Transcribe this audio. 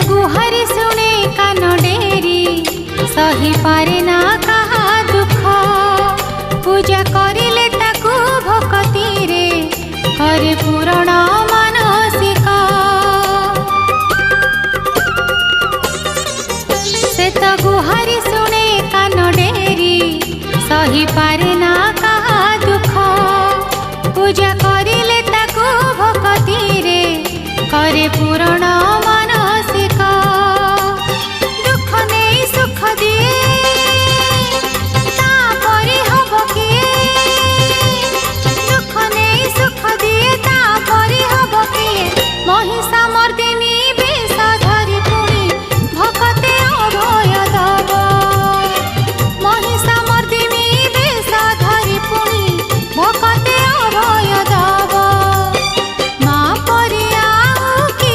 गुहारी सुने कान डेरी सही पारे ना कहा दुख पूजा करिले ताकू भक्ति रे करे पूरण मानसिक से तो गुहारी सुने कान डेरी सही पारे ना कहा दुख पूजा करिले ताकू भक्ति रे करे पूरण मानसिक दुख नहीं सुख दिए तापरि हब किए दुख नहीं सुख दिए तापरि हब किए महिषा मर्दिनी